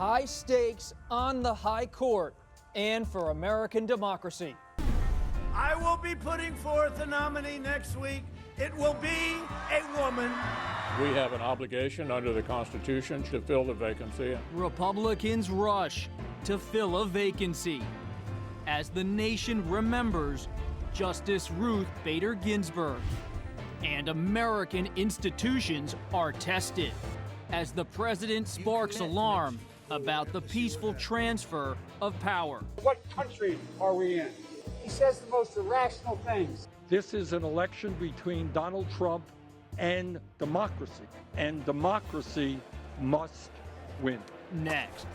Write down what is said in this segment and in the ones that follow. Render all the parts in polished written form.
high stakes on the high court and for American democracy. I will be putting forth a nominee next week. It will be a woman. We have an obligation under the Constitution to fill the vacancy. Republicans rush to fill a vacancy as the nation remembers Justice Ruth Bader Ginsburg. And American institutions are tested as the president sparks alarm about the peaceful transfer of power. What country are we in? He says the most irrational things. This is an election between Donald Trump and democracy, and democracy must win. Next.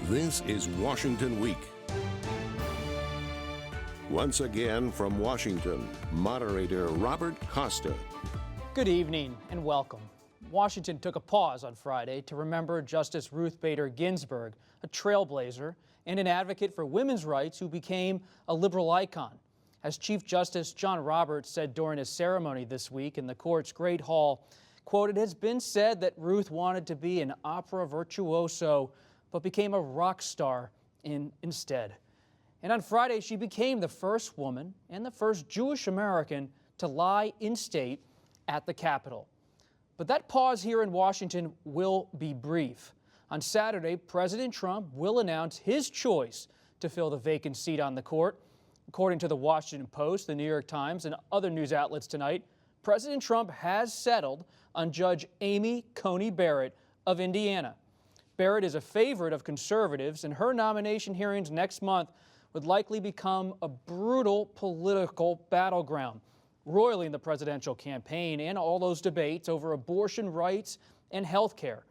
This is Washington Week. Once again from Washington, moderator Robert Costa. Good evening and welcome. Washington took a pause on Friday to remember Justice Ruth Bader Ginsburg, a trailblazer and an advocate for women's rights who became a liberal icon. As Chief Justice John Roberts said during a ceremony this week in the court's Great Hall, quote, "It has been said that Ruth wanted to be an opera virtuoso, but became a rock star instead." And on Friday, she became the first woman and the first Jewish American to lie in state at the Capitol. But that pause here in Washington will be brief. On Saturday, President Trump will announce his choice to fill the vacant seat on the court. According to the Washington Post, the New York Times, and other news outlets tonight, President Trump has settled on Judge Amy Coney Barrett of Indiana. Barrett is a favorite of conservatives, and her nomination hearings next month would likely become a brutal political battleground, roiling the presidential campaign and all those debates over abortion rights and health care.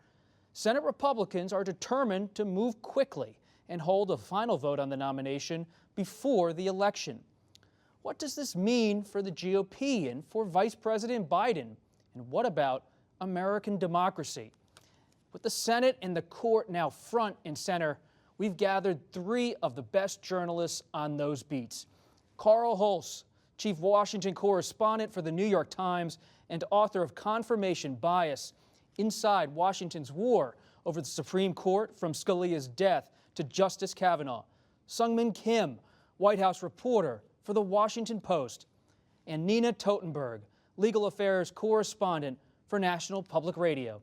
Senate Republicans are determined to move quickly and hold a final vote on the nomination before the election. What does this mean for the GOP and for Vice President Biden? And what about American democracy? With the Senate and the court now front and center, we've gathered three of the best journalists on those beats. Carl Hulse, Chief Washington Correspondent for the New York Times and author of Confirmation Bias, Inside Washington's War over the Supreme Court from Scalia's death to Justice Kavanaugh. Seung Kim, White House reporter for the Washington Post. And Nina Totenberg, Legal Affairs Correspondent for National Public Radio.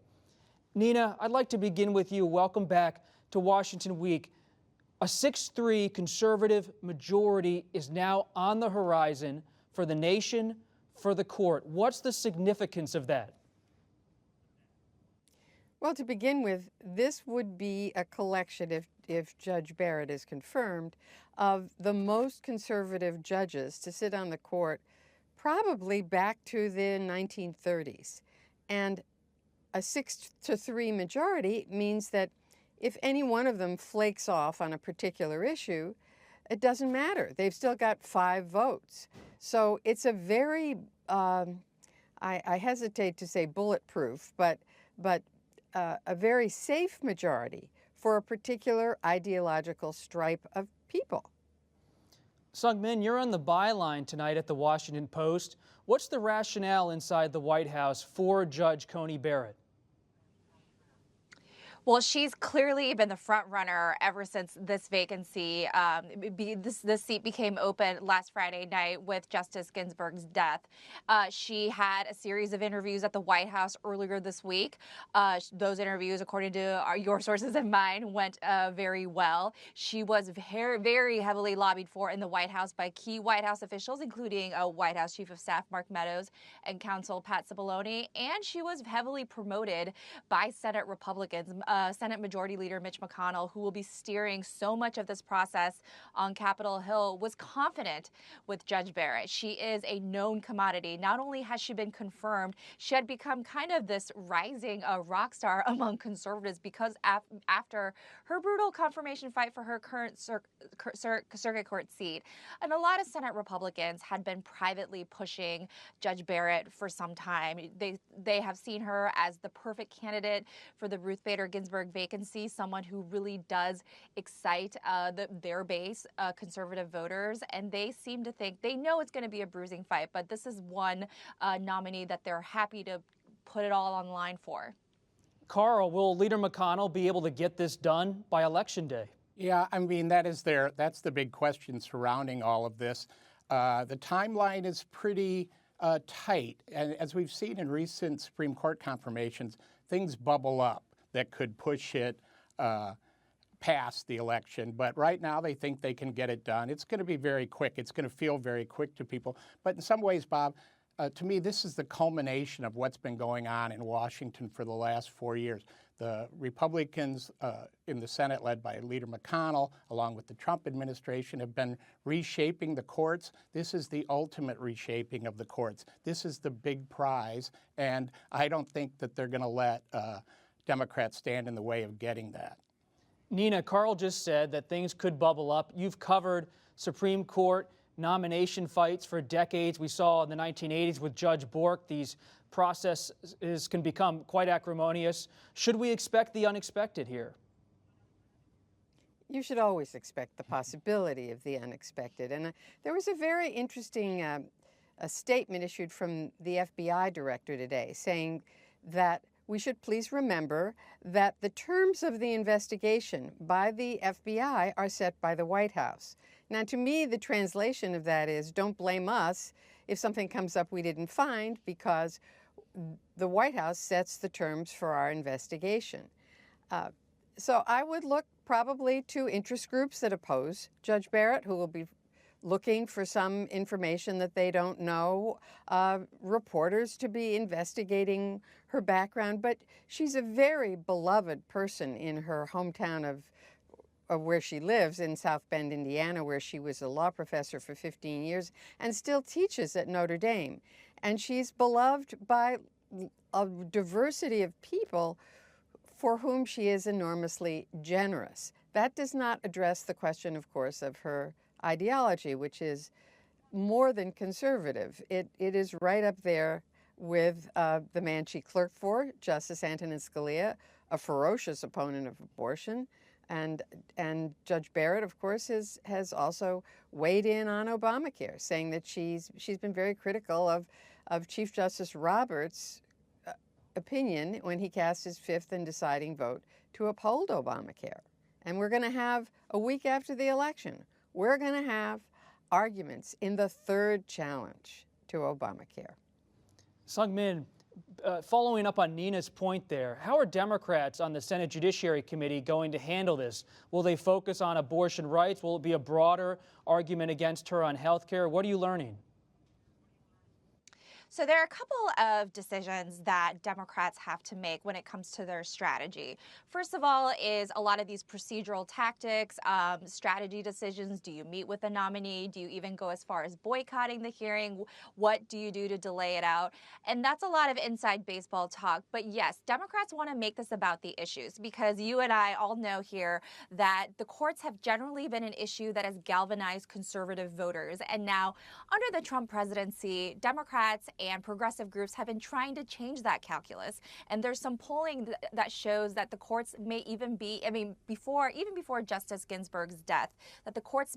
Nina, I'd like to begin with you. Welcome back to Washington Week. A 6-3 conservative majority is now on the horizon for the nation, for the court. What's the significance of that? Well, to begin with, this would be a collection, if Judge Barrett is confirmed, of the most conservative judges to sit on the court probably back to the 1930s. And a 6-3 majority means that if any one of them flakes off on a particular issue, it doesn't matter. They've still got 5 votes. So it's a very, I hesitate to say bulletproof, but a very safe majority for a particular ideological stripe of people. Seung, you're on the byline tonight at the Washington Post. What's the rationale inside the White House for Judge Coney Barrett? Well, she's clearly been the front runner ever since this vacancy, this seat became open last Friday night with Justice Ginsburg's death. She had a series of interviews at the White House earlier this week. Those interviews, according to your sources and mine, went very well. She was very heavily lobbied for in the White House by key White House officials, including White House Chief of Staff Mark Meadows and Counsel Pat Cipollone, and she was heavily promoted by Senate Republicans. Senate Majority Leader Mitch McConnell, who will be steering so much of this process on Capitol Hill, was confident with Judge Barrett. She is a known commodity. Not only has she been confirmed, she had become kind of this rising rock star among conservatives because after her brutal confirmation fight for her current circuit court seat. And a lot of Senate Republicans had been privately pushing Judge Barrett for some time. They have seen her as the perfect candidate for the Ruth Bader Ginsburg vacancy, someone who really does excite their base, conservative voters, and they seem to think, they know it's going to be a bruising fight, but this is one nominee that they're happy to put it all on the line for. Carl, will Leader McConnell be able to get this done by Election Day? Yeah, I mean, that's the big question surrounding all of this. The timeline is pretty tight, and as we've seen in recent Supreme Court confirmations, things bubble up that could push it past the election. But right now, they think they can get it done. It's going to be very quick. It's going to feel very quick to people. But in some ways, Bob, to me, this is the culmination of what's been going on in Washington for the last 4 years. The Republicans in the Senate, led by Leader McConnell, along with the Trump administration, have been reshaping the courts. This is the ultimate reshaping of the courts. This is the big prize, and I don't think that they're going to let Democrats stand in the way of getting that. Nina, Carl just said that things could bubble up. You've covered Supreme Court nomination fights for decades. We saw in the 1980s with Judge Bork, these processes can become quite acrimonious. Should we expect the unexpected here? You should always expect the possibility of the unexpected. And there was a very interesting a statement issued from the FBI director today saying that we should please remember that the terms of the investigation by the FBI are set by the White House. Now, to me, the translation of that is don't blame us if something comes up we didn't find, because the White House sets the terms for our investigation. So I would look probably to interest groups that oppose Judge Barrett, who will be looking for some information that they don't know, reporters to be investigating her background. But she's a very beloved person in her hometown of where she lives, in South Bend, Indiana, where she was a law professor for 15 years and still teaches at Notre Dame. And she's beloved by a diversity of people for whom she is enormously generous. That does not address the question, of course, of her ideology, which is more than conservative. It is right up there with the man she clerked for, Justice Antonin Scalia, a ferocious opponent of abortion. And Judge Barrett, of course, has also weighed in on Obamacare, saying that she's been very critical of Chief Justice Roberts' opinion when he cast his fifth and deciding vote to uphold Obamacare. And we're going to have, a week after the election, we're going to have arguments in the third challenge to Obamacare. Seung-min, following up on Nina's point there, how are Democrats on the Senate Judiciary Committee going to handle this? Will they focus on abortion rights? Will it be a broader argument against her on health care? What are you learning? So there are a couple of decisions that Democrats have to make when it comes to their strategy. First of all is a lot of these procedural tactics, strategy decisions. Do you meet with the nominee? Do you even go as far as boycotting the hearing? What do you do to delay it out? And that's a lot of inside baseball talk. But yes, Democrats want to make this about the issues, because you and I all know here that the courts have generally been an issue that has galvanized conservative voters. And now, under the Trump presidency, Democrats and progressive groups have been trying to change that calculus. And there's some polling that shows that the courts may even be, even before Justice Ginsburg's death, that the courts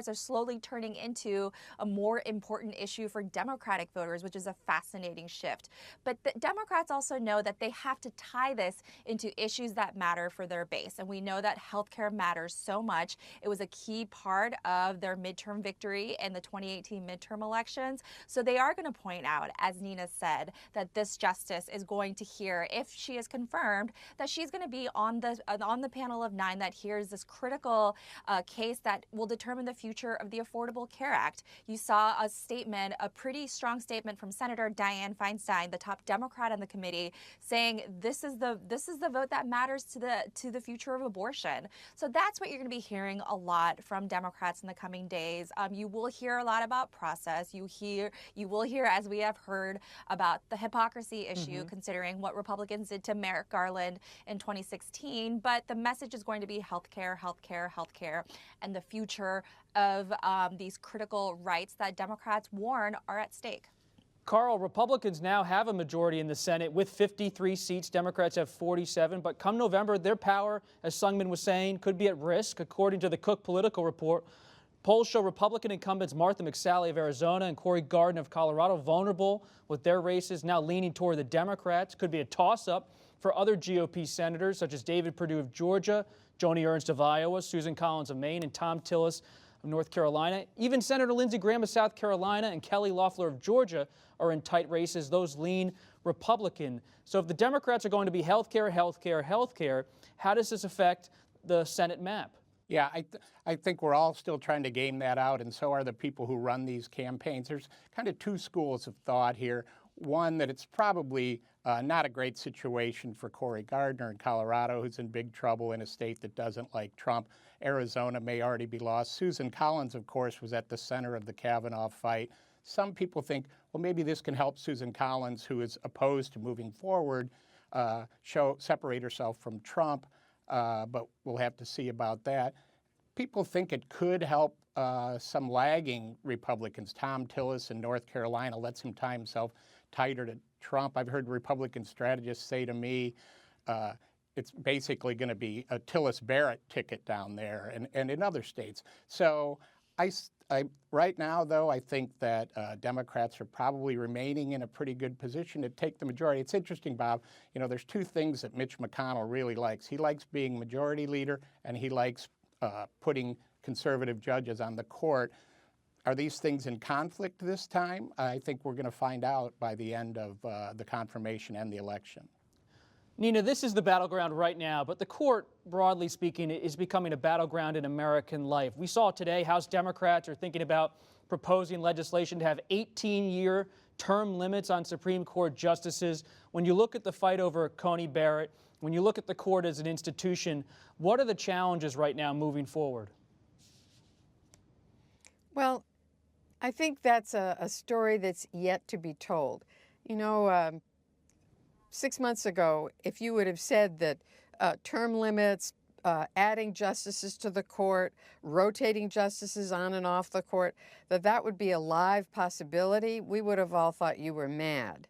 are slowly turning into a more important issue for Democratic voters, which is a fascinating shift. But the Democrats also know that they have to tie this into issues that matter for their base. And we know that healthcare matters so much. It was a key part of their midterm victory in the 2018 midterm elections. So they are going to point out, as Nina said, that this justice is going to hear, if she is confirmed, that she's going to be on the panel of 9 that hears this critical case that will determine the future of the Affordable Care Act. You saw a statement, a pretty strong statement from Senator Dianne Feinstein, the top Democrat on the committee, saying this is the vote that matters to the future of abortion. So that's what you're going to be hearing a lot from Democrats in the coming days. You will hear a lot about process. You will hear, as we have heard, about the hypocrisy issue, considering what Republicans did to Merrick Garland in 2016. But the message is going to be healthcare, healthcare, healthcare, and the future of these critical rights that Democrats warn are at stake. Carl, Republicans now have a majority in the Senate with 53 seats. Democrats have 47. But come November, their power, as Seung-min was saying, could be at risk. According to the Cook Political Report, Polls show Republican incumbents Martha McSally of Arizona and Cory Gardner of Colorado vulnerable with their races, now leaning toward the Democrats. Could be a toss-up for other GOP senators such as David Perdue of Georgia, Joni Ernst of Iowa, Susan Collins of Maine, and Tom Tillis of North Carolina. Even Senator Lindsey Graham of South Carolina and Kelly Loeffler of Georgia are in tight races. Those lean Republican. So if the Democrats are going to be healthcare, healthcare, healthcare, how does this affect the Senate map? Yeah, I think we're all still trying to game that out, and so are the people who run these campaigns. There's kind of two schools of thought here. One, that it's probably not a great situation for Cory Gardner in Colorado, who's in big trouble in a state that doesn't like Trump. Arizona may already be lost. Susan Collins, of course, was at the center of the Kavanaugh fight. Some people think, well, maybe this can help Susan Collins, who is opposed to moving forward, separate herself from Trump. But we'll have to see about that. People think it could help some lagging Republicans. Tom Tillis in North Carolina lets him tie himself tighter to Trump. I've heard Republican strategists say to me, it's basically going to be a Tillis-Barrett ticket down there and in other states. So right now, though, I think that Democrats are probably remaining in a pretty good position to take the majority. It's interesting, Bob, you know, there's two things that Mitch McConnell really likes. He likes being majority leader, and he likes putting conservative judges on the court. Are these things in conflict this time? I think we're going to find out by the end of the confirmation and the election. Nina, this is the battleground right now, but the court, broadly speaking, is becoming a battleground in American life. We saw today House Democrats are thinking about proposing legislation to have 18-year term limits on Supreme Court justices. When you look at the fight over Coney Barrett, when you look at the court as an institution, what are the challenges right now moving forward? Well, I think that's a story that's yet to be told. You know, 6 months ago, if you would have said that term limits, adding justices to the court, rotating justices on and off the court, that would be a live possibility, we would have all thought you were mad.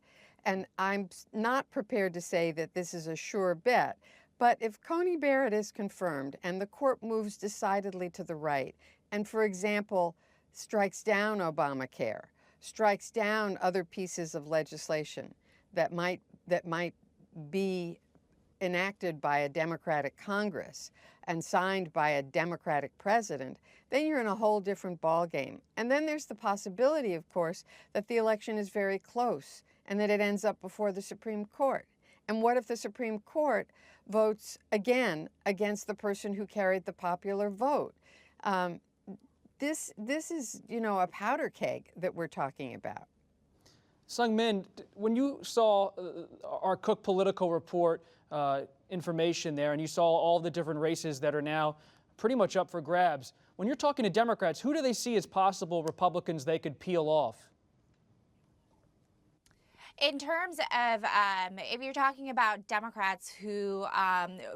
And I'm not prepared to say that this is a sure bet. But if Coney Barrett is confirmed and the court moves decidedly to the right, and, for example, strikes down Obamacare, strikes down other pieces of legislation that might be enacted by a Democratic Congress and signed by a Democratic president, then you're in a whole different ballgame. And then there's the possibility, of course, that the election is very close and that it ends up before the Supreme Court. And what if the Supreme Court votes again against the person who carried the popular vote? This is, you know, a powder keg that we're talking about. Seung Min, when you saw our Cook Political Report information there, and you saw all the different races that are now pretty much up for grabs, when you're talking to Democrats, who do they see as possible Republicans they could peel off? In terms of, if you're talking about Democrats who,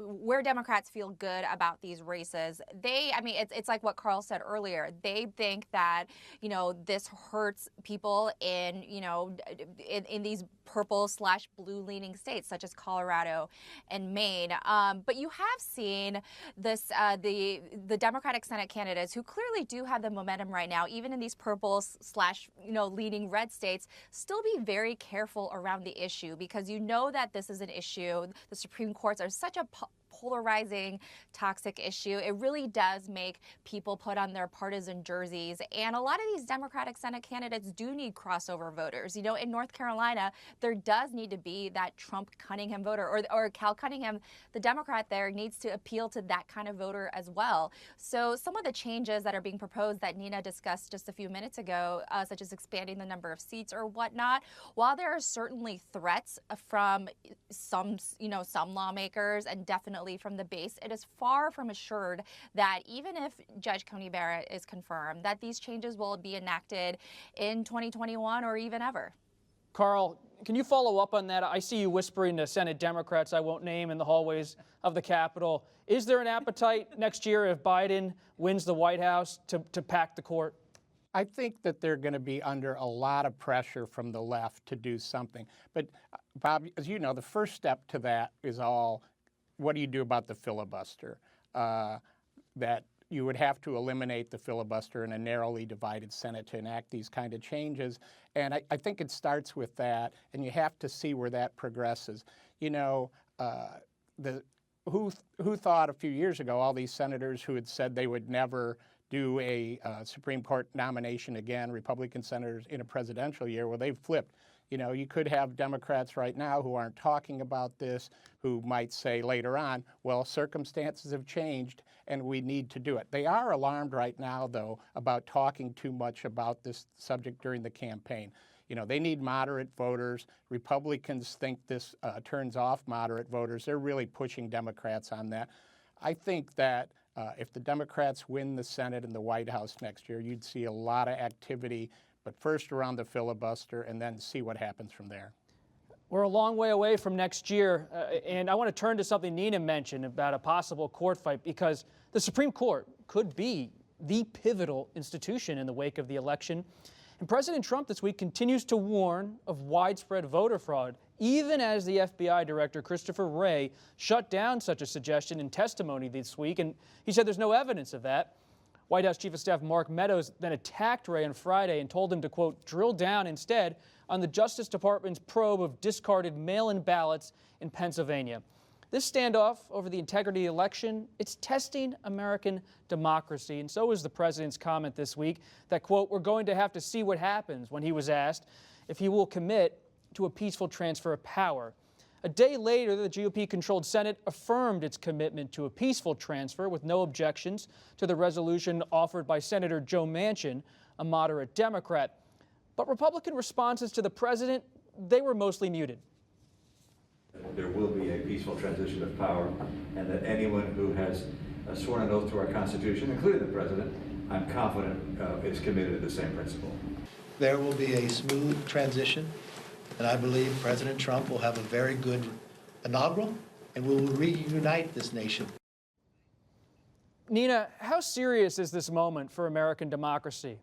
where Democrats feel good about these races, it's like what Carl said earlier. They think that, you know, this hurts people in, you know, in these purple/blue leaning states such as Colorado and Maine. But you have seen this, the Democratic Senate candidates who clearly do have the momentum right now, even in these purple/leaning red states, still be very careful around the issue, because you know that this is an issue. The Supreme Courts are such a polarizing, toxic issue. It really does make people put on their partisan jerseys. And a lot of these Democratic Senate candidates do need crossover voters. You know, in North Carolina, there does need to be that Trump-Cunningham voter, or Cal Cunningham, the Democrat there, needs to appeal to that kind of voter as well. So some of the changes that are being proposed that Nina discussed just a few minutes ago, such as expanding the number of seats or whatnot, while there are certainly threats from some lawmakers and definitely from the base, it is far from assured that even if Judge Coney Barrett is confirmed, that these changes will be enacted in 2021 or even ever. Carl, can you follow up on that? I see you whispering to Senate Democrats I won't name in the hallways of the Capitol. Is there an appetite next year, if Biden wins the White House, to pack the court? I think that they're going to be under a lot of pressure from the left to do something. But, Bob, as you know, the first step to that is what do you do about the filibuster that you would have to eliminate the filibuster in a narrowly divided Senate to enact these kind of changes. And I think it starts with that, and you have to see where that progresses. You know, who thought a few years ago, all these senators who had said they would never do a Supreme Court nomination again, Republican senators in a presidential year, well, they've flipped. You know, you could have Democrats right now who aren't talking about this, who might say later on, well, circumstances have changed and we need to do it. They are alarmed right now, though, about talking too much about this subject during the campaign. You know, they need moderate voters. Republicans think this turns off moderate voters. They're really pushing Democrats on that. I think that if the Democrats win the Senate and the White House next year, you'd see a lot of activity, but first around the filibuster and then see what happens from there. We're a long way away from next year, and I want to turn to something Nina mentioned about a possible court fight, because the Supreme Court could be the pivotal institution in the wake of the election. And President Trump this week continues to warn of widespread voter fraud, even as the FBI Director Christopher Wray shut down such a suggestion in testimony this week, and he said there's no evidence of that. White House Chief of Staff Mark Meadows then attacked Wray on Friday and told him to, quote, drill down instead on the Justice Department's probe of discarded mail-in ballots in Pennsylvania. This standoff over the integrity of the election, it's testing American democracy. And so is the president's comment this week that, quote, we're going to have to see what happens, when he was asked if he will commit to a peaceful transfer of power. A day later, the GOP-controlled Senate affirmed its commitment to a peaceful transfer with no objections to the resolution offered by Senator Joe Manchin, a moderate Democrat. But Republican responses to the president, they were mostly muted. There will be a peaceful transition of power, and that anyone who has sworn an oath to our Constitution, including the president, I'm confident is committed to the same principle. There will be a smooth transition, and I believe President Trump will have a very good inaugural, and we will reunite this nation. Nina, how serious is this moment for American democracy?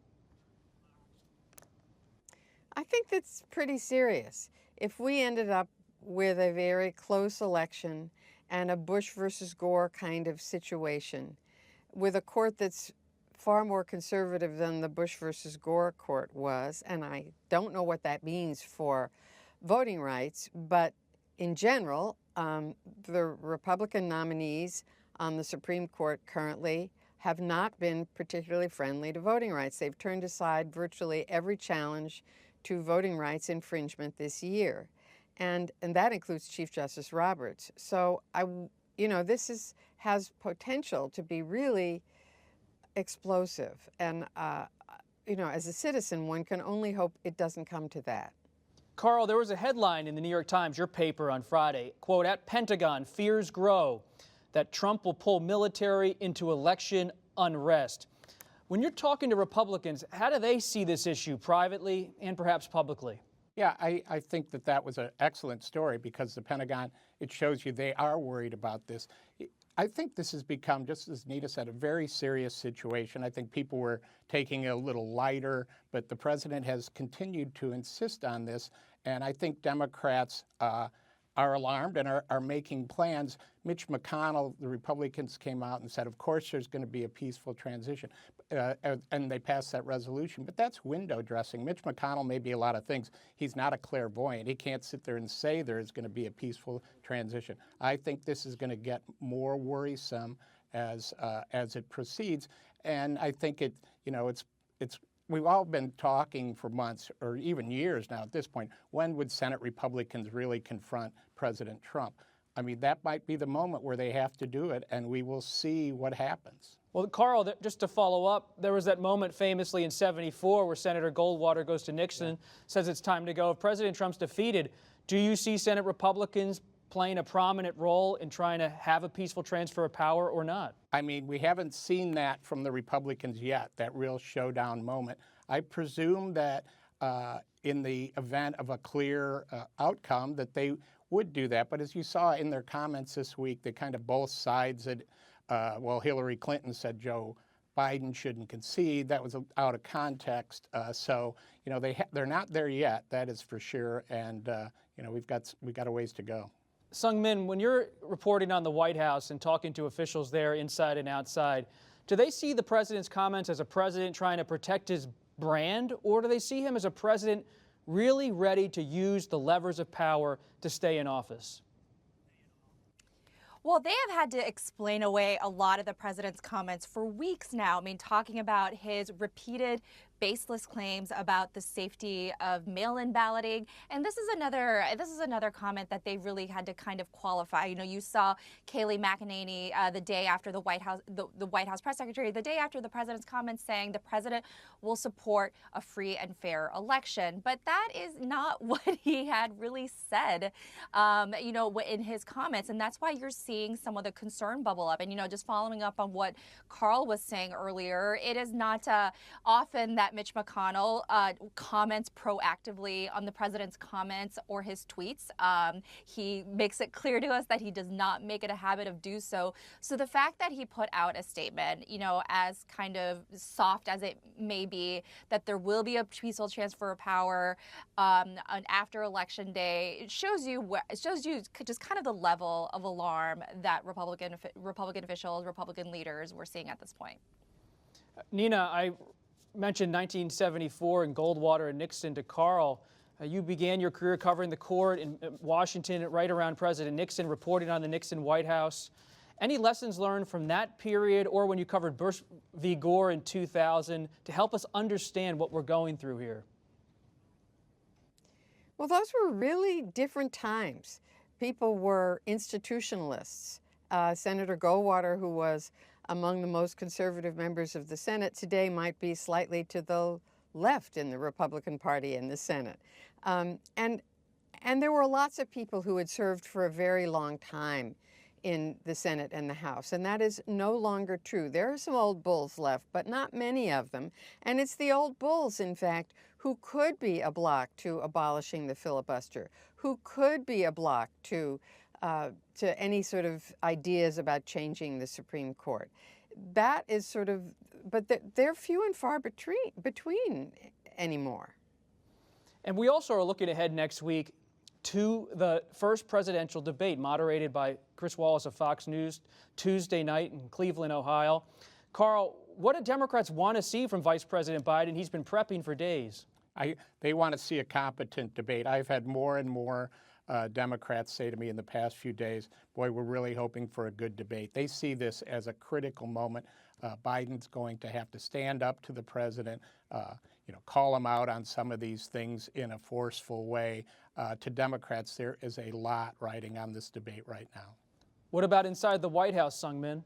I think that's pretty serious. If we ended up with a very close election and a Bush versus Gore kind of situation, with a court that's far more conservative than the Bush versus Gore court was, and I don't know what that means for voting rights, but in general, the Republican nominees on the Supreme Court currently have not been particularly friendly to voting rights. They've turned aside virtually every challenge to voting rights infringement this year. And that includes Chief Justice Roberts. So, this has potential to be really explosive. And, as a citizen, one can only hope it doesn't come to that. Carl, there was a headline in the New York Times, your paper, on Friday, quote, at Pentagon, fears grow that Trump will pull military into election unrest. When you're talking to Republicans, how do they see this issue privately and perhaps publicly? Yeah, I think that was an excellent story, because the Pentagon, it shows you they are worried about this. I think this has become, just as Nita said, a very serious situation. I think people were taking it a little lighter, but the president has continued to insist on this, and I think Democrats are alarmed and are making plans. Mitch McConnell, the Republicans came out and said, of course there's going to be a peaceful transition, and they passed that resolution. But that's window dressing. Mitch McConnell may be a lot of things. He's not a clairvoyant. He can't sit there and say there's going to be a peaceful transition. I think this is going to get more worrisome as it proceeds, and I think we've all been talking for months or even years now at this point, when would Senate Republicans really confront President Trump? I mean, that might be the moment where they have to do it, and we will see what happens. Well, Carl, just to follow up, there was that moment famously in '74 where Senator Goldwater goes to Nixon, says it's time to go. If President Trump's defeated, do you see Senate Republicans playing a prominent role in trying to have a peaceful transfer of power or not? I mean, we haven't seen that from the Republicans yet, that real showdown moment. I presume that in the event of a clear outcome that they would do that. But as you saw in their comments this week, they kind of both sides that, Hillary Clinton said Joe Biden shouldn't concede. That was out of context. So, they're not there yet, that is for sure. And, we've got a ways to go. Seung Min, when you're reporting on the White House and talking to officials there inside and outside, Do they see the president's comments as a president trying to protect his brand, or do they see him as a president really ready to use the levers of power to stay in office? Well, they have had to explain away a lot of the president's comments for weeks now. I mean, talking about his repeated baseless claims about the safety of mail-in balloting. And this is another comment that they really had to kind of qualify. You know, you saw Kayleigh McEnany the day after the White House press secretary, the day after the president's comments saying the president will support a free and fair election. But that is not what he had really said, you know, in his comments. And that's why you're seeing some of the concern bubble up. And, you know, just following up on what Carl was saying earlier, it is not often that Mitch McConnell comments proactively on the president's comments or his tweets. He makes it clear to us that he does not make it a habit of do so. So the fact that he put out a statement, you know, as kind of soft as it may be, that there will be a peaceful transfer of power after Election Day, it shows you just kind of the level of alarm that Republican officials, Republican leaders were seeing at this point. Nina, I mentioned 1974 and Goldwater and Nixon to Carl. You began your career covering the court in Washington right around President Nixon, reporting on the Nixon White House. Any lessons learned from that period or when you covered Bush v. Gore in 2000 to help us understand what we're going through here? Well, those were really different times. People were institutionalists. Senator Goldwater, who was among the most conservative members of the Senate today, might be slightly to the left in the Republican Party in the Senate. And there were lots of people who had served for a very long time in the Senate and the House, and that is no longer true. There are some old bulls left, but not many of them. And it's the old bulls, in fact, who could be a block to abolishing the filibuster, who could be a block to any sort of ideas about changing the Supreme Court. That is sort of, but they're few and far between anymore. And we also are looking ahead next week to the first presidential debate moderated by Chris Wallace of Fox News Tuesday night in Cleveland, Ohio. Carl, what do Democrats want to see from Vice President Biden? He's been prepping for days. They want to see a competent debate. I've had more and more Democrats say to me in the past few days, boy, we're really hoping for a good debate. They see this as a critical moment. Biden's going to have to stand up to the president, call him out on some of these things in a forceful way. To Democrats, there is a lot riding on this debate right now. What about inside the White House, Seung-min?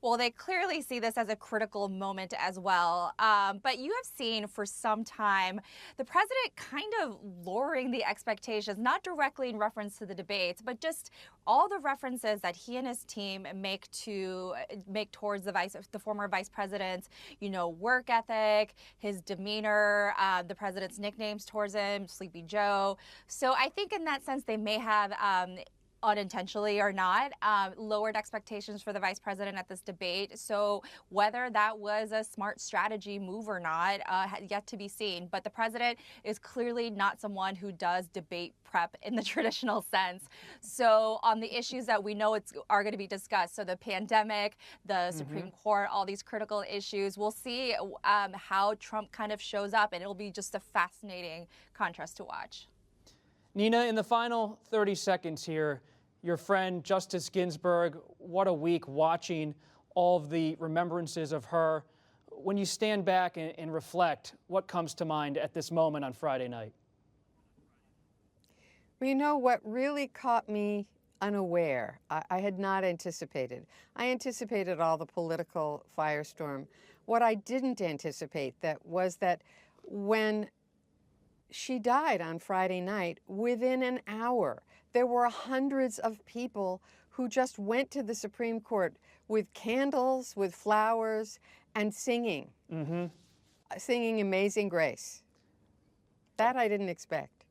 Well, they clearly see this as a critical moment as well. But you have seen for some time the president kind of lowering the expectations, not directly in reference to the debates, but just all the references that he and his team make towards the former vice president's, work ethic, his demeanor, the president's nicknames towards him, Sleepy Joe. So I think in that sense they may have unintentionally or not, lowered expectations for the vice president at this debate. So whether that was a smart strategy move or not, yet to be seen. But the president is clearly not someone who does debate prep in the traditional sense. So on the issues that we know are going to be discussed, so the pandemic, the Supreme Court, all these critical issues, we'll see how Trump kind of shows up, and it'll be just a fascinating contrast to watch. Nina, in the final 30 seconds here, your friend Justice Ginsburg, what a week watching all of the remembrances of her. When you stand back and reflect, what comes to mind at this moment on Friday night? Well, what really caught me unaware, I had not anticipated. I anticipated all the political firestorm. What I didn't anticipate was that when she died on Friday night, within an hour, there were hundreds of people who just went to the Supreme Court with candles, with flowers, and singing. Singing Amazing Grace. That I didn't expect.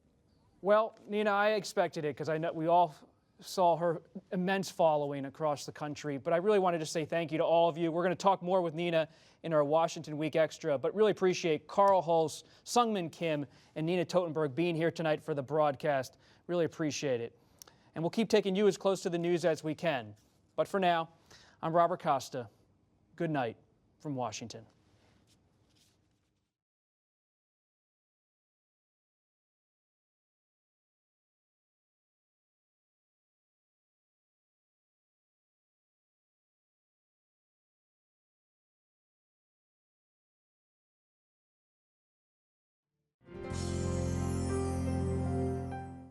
Well, Nina, I expected it because I know we all saw her immense following across the country. But I really wanted to say thank you to all of you. We're going to talk more with Nina in our Washington Week Extra, but really appreciate Carl Hulse, Seung-min Kim, and Nina Totenberg being here tonight for the broadcast. Really appreciate it. And we'll keep taking you as close to the news as we can. But for now, I'm Robert Costa. Good night from Washington.